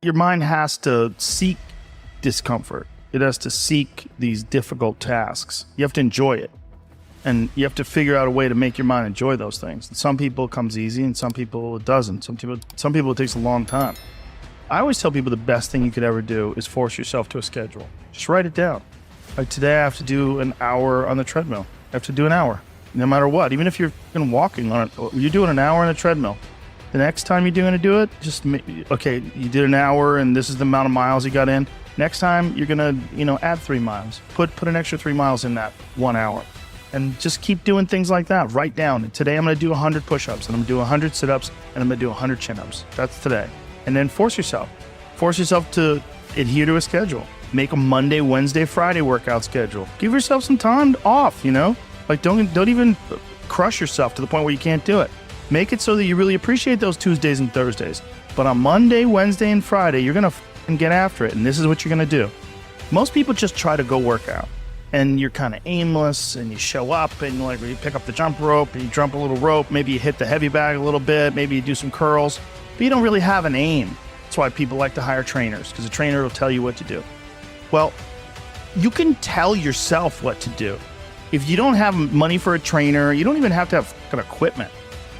your mind has to seek discomfort. It has to seek these difficult tasks. You have to enjoy it. And you have to figure out a way to make your mind enjoy those things. And some people it comes easy and some people it doesn't. Some people it takes a long time. I always tell people the best thing you could ever do is force yourself to a schedule. Just write it down. Like today I have to do an hour on the treadmill. I have to do an hour, no matter what. Even if you're walking on it, you're doing an hour on the treadmill. The next time you're going to do it, okay, you did an hour and this is the amount of miles you got in. Next time you're going to, add 3 miles. Put an extra 3 miles in that 1 hour. And just keep doing things like that. Write down. And today I'm going to do 100 push-ups and I'm going to do 100 sit-ups and I'm going to do 100 chin-ups. That's today. And then force yourself. Force yourself to adhere to a schedule. Make a Monday, Wednesday, Friday workout schedule. Give yourself some time off, Like don't even crush yourself to the point where you can't do it. Make it so that you really appreciate those Tuesdays and Thursdays. But on Monday, Wednesday, and Friday, you're going to get after it. And this is what you're going to do. Most people just try to go work out. And you're kind of aimless, and you show up, and you pick up the jump rope, and you jump a little rope. Maybe you hit the heavy bag a little bit. Maybe you do some curls. But you don't really have an aim. That's why people like to hire trainers, because a trainer will tell you what to do. Well, you can tell yourself what to do. If you don't have money for a trainer, you don't even have to have equipment.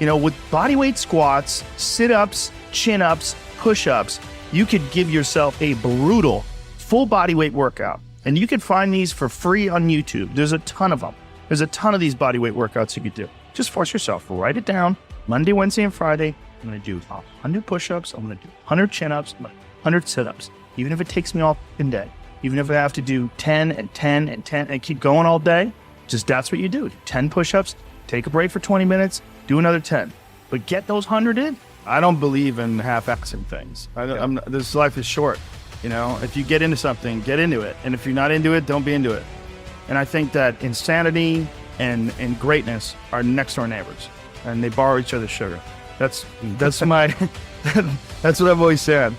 With bodyweight squats, sit-ups, chin-ups, push-ups, you could give yourself a brutal full bodyweight workout. And you can find these for free on YouTube. There's a ton of them. There's a ton of these bodyweight workouts you could do. Just force yourself. Write it down. Monday, Wednesday, and Friday, I'm going to do 100 push-ups. I'm going to do 100 chin-ups, 100 sit-ups. Even if it takes me all fucking day. Even if I have to do 10 and 10 and 10 and keep going all day, that's what you do. 10 push-ups, take a break for 20 minutes, do another 10. But get those 100 in. I don't believe in half-assing things. This life is short. If you get into something, get into it. And if you're not into it, don't be into it. And I think that insanity and greatness are next door neighbors, and they borrow each other's sugar. That's my, that's what I've always said.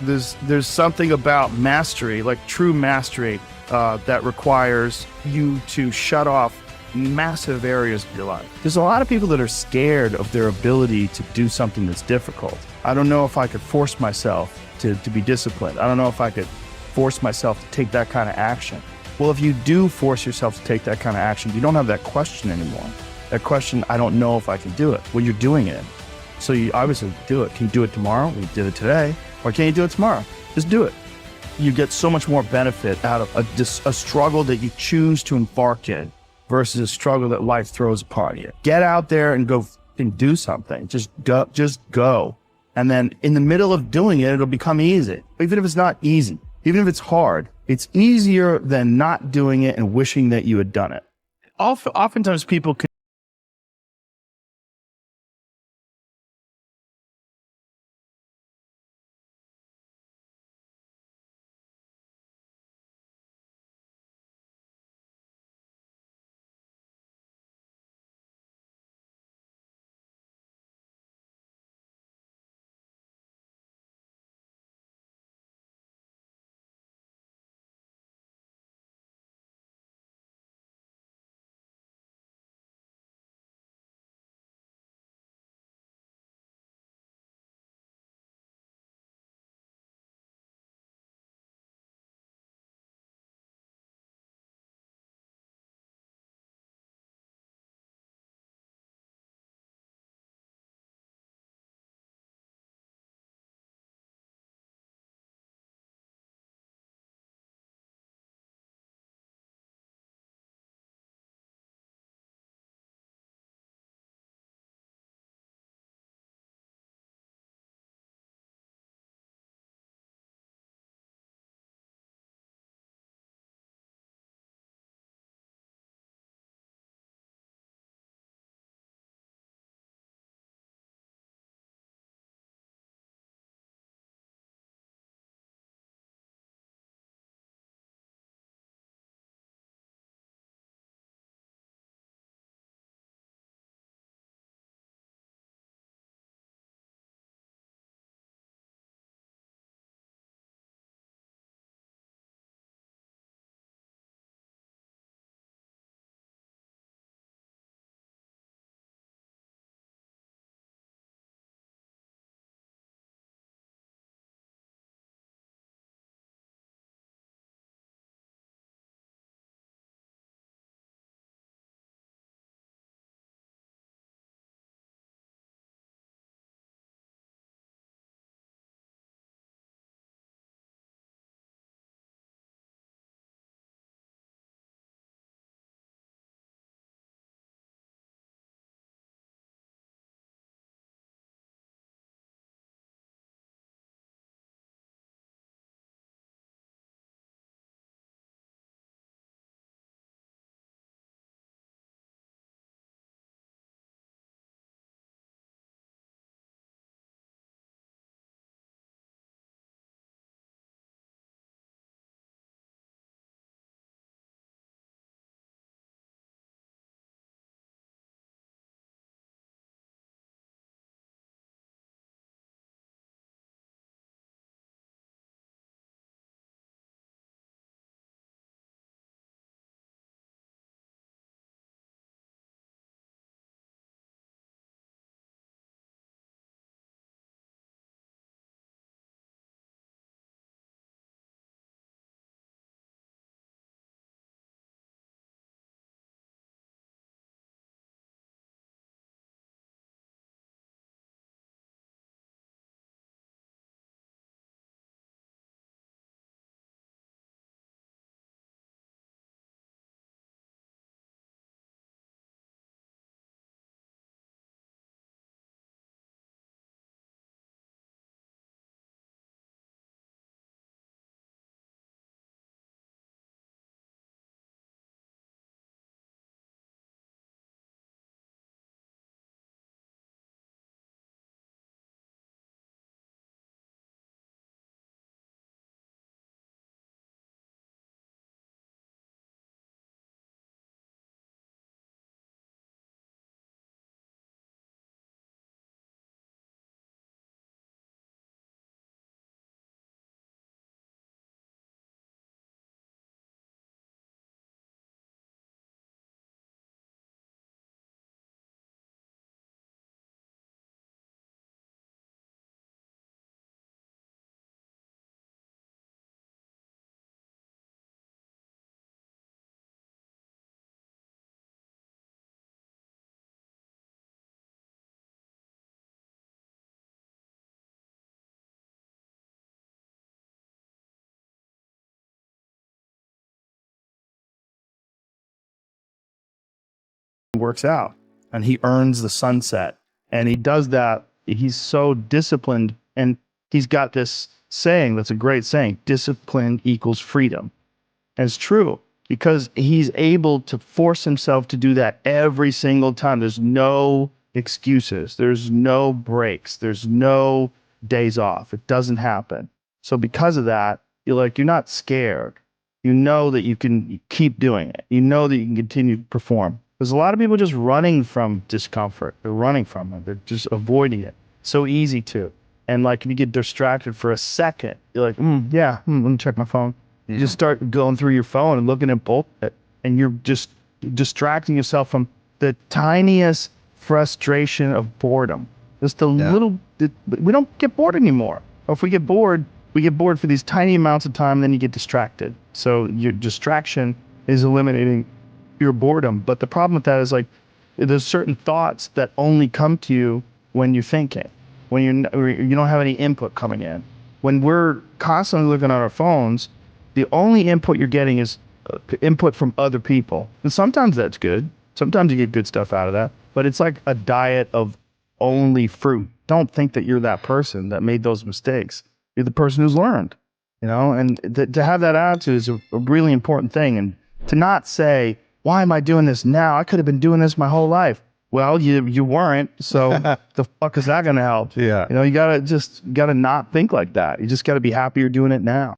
There's something about mastery, like true mastery, that requires you to shut off massive areas of your life. There's a lot of people that are scared of their ability to do something that's difficult. I don't know if I could force myself to be disciplined. I don't know if I could force myself to take that kind of action. Well, if you do force yourself to take that kind of action, you don't have that question anymore. That question, I don't know if I can do it. Well, you're doing it. So you obviously do it. Can you do it tomorrow? You did it today. Or can you do it tomorrow? Just do it. You get so much more benefit out of a struggle that you choose to embark in versus a struggle that life throws upon you. Get out there and go and do something. Just go. And then in the middle of doing it, it'll become easy. Even if it's not easy, even if it's hard, it's easier than not doing it and wishing that you had done it. Oftentimes people can works out and he earns the sunset. And he does that. He's so disciplined. And he's got this saying that's a great saying: discipline equals freedom. And it's true because he's able to force himself to do that every single time. There's no excuses. There's no breaks. There's no days off. It doesn't happen. So because of that, you're not scared. You know that you can keep doing it. You know that you can continue to perform. There's a lot of people just running from discomfort. They're running from it. They're just avoiding it. So easy to. And like if you get distracted for a second, you're like, let me check my phone. You just start going through your phone and looking at bullshit, and you're just distracting yourself from the tiniest frustration of boredom. Just a little. We don't get bored anymore. Or if we get bored for these tiny amounts of time, then you get distracted. So your distraction is eliminating your boredom. But the problem with that is there's certain thoughts that only come to you when you're thinking, when you don't have any input coming in. When we're constantly looking at our phones, the only input you're getting is input from other people. And sometimes that's good. Sometimes you get good stuff out of that. But it's like a diet of only fruit. Don't think that you're that person that made those mistakes. You're the person who's learned, and to have that attitude is a really important thing. And to not say, why am I doing this now? I could have been doing this my whole life. Well, you weren't. So the fuck is that going to help? Yeah. You gotta not think like that. You just gotta be happy you're doing it now.